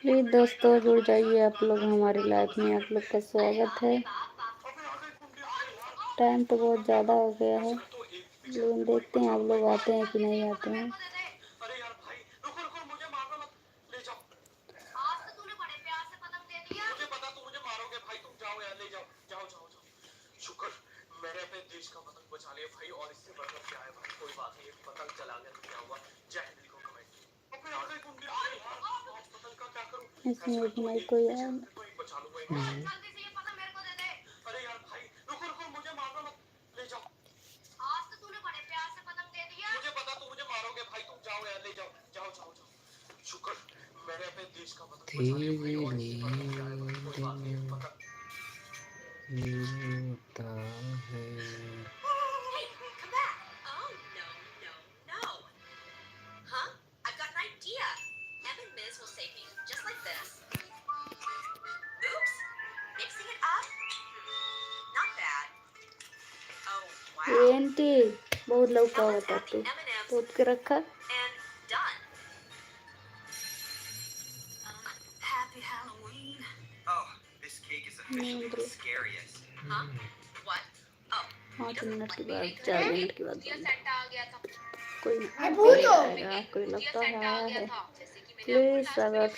Please दोस्तों जुड़ जाइए आप लोग हमारी लाइफ में, आप लोग का स्वागत है। टाइम तो बहुत ज़्यादा हो गया है, लेकिन देखते हैं आप लोग आते हैं कि नहीं आते हैं। इसमें भी नहीं कोई आया। धीरे होता है। एंटी बहुत लौका होता तू तोप के रखा। नहीं, 5 मिनट के बाद 4 मिनट के बाद कोई आएगा, कोई लगता है आया है। प्लीज़ अगर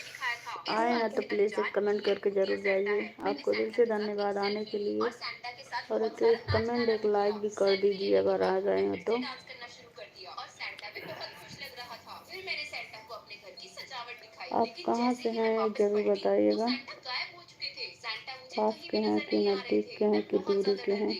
आए हैं तो प्लीज़ एक कमेंट करके ज़रूर जाइए। आपको दिल से धन्यवाद आने के लिए, और एक कमेंट एक लाइक भी कर दीजिए अगर आ गए हैं तो। आप कहाँ से हैं ज़रूर बताइएगा, पास के हैं कि नज़दीक के हैं कि दूरी के हैं।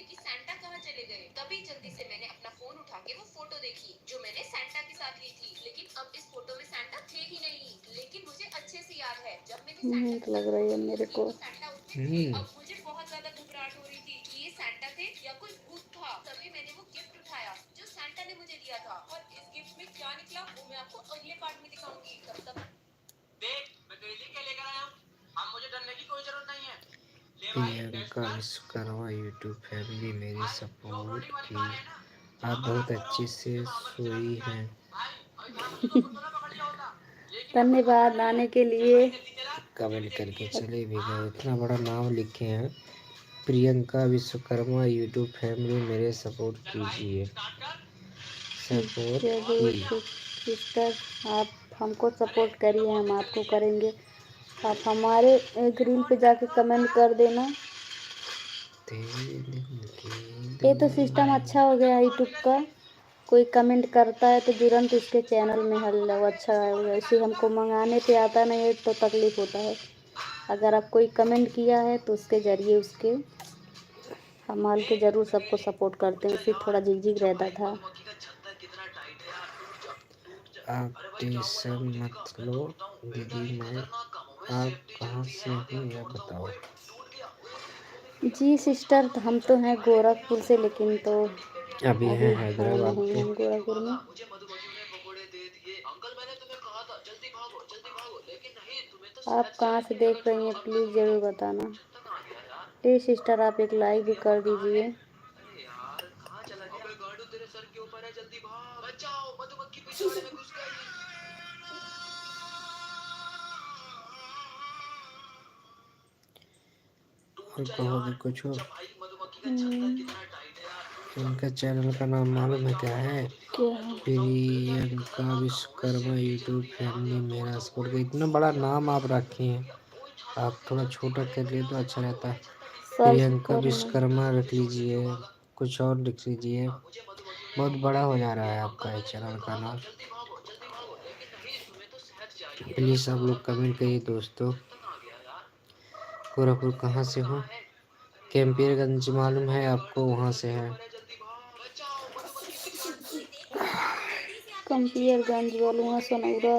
लग रही है मेरे को। प्रियंका विश्वकर्मा यूट्यूब फैमिली मेरी सपोर्ट की। आप बहुत अच्छे से सोई हैं। धन्यवाद आने के लिए। कमेंट करके चले भी गए, इतना बड़ा नाम लिखे हैं। प्रियंका विश्वकर्मा यूट्यूब फैमिली मेरे सपोर्ट कीजिए। सपोर्ट सिस्टर आप हमको सपोर्ट करिए, हम आपको करेंगे। आप हमारे ग्रिल पे जाके कमेंट कर देना। ये तो सिस्टम अच्छा हो गया यूट्यूब का, कोई कमेंट करता है तो तुरंत उसके चैनल में हेलो अच्छा हो गया। इसे हमको मंगाने पे आता नहीं है तो तकलीफ़ होता है। अगर आप कोई कमेंट किया है तो उसके ज़रिए उसके संभाल के ज़रूर सबको सपोर्ट करते हैं। उससे थोड़ा झिकझिक रहता था। आप टेंशन मत लो दीदी, मैं आप कहाँ से हो यह बताओ। जी सिस्टर, हम तो हैं गोरखपुर से, लेकिन तो अभी अभी है हैं हैदराबाद नहीं पे। हम गोरखपुर में। आप कहाँ से देख रही हैं प्लीज़ ज़रूर बताना। प्लीज़ सिस्टर आप एक लाइक भी कर दीजिए। और कहोगे कुछ हो? इनका चैनल का नाम मालूम है क्या है? प्रियंका विश्वकर्मा यूट्यूब फैमिली मेरा सपोर्ट। इतना बड़ा नाम आप रखे हैं, आप थोड़ा छोटा कर लिए तो अच्छा रहता। प्रियंका विश्वकर्मा रख लीजिए, कुछ और लिख लीजिए, बहुत बड़ा हो जा रहा है आपका चैनल का नाम। प्लीज़ आप लोग कमेंट करिए दोस्तों। गोरखपुर कहाँ से हो? कैंपियरगंज मालूम है आपको, वहाँ से है। कंपियरगंज बलुआ सनौरा।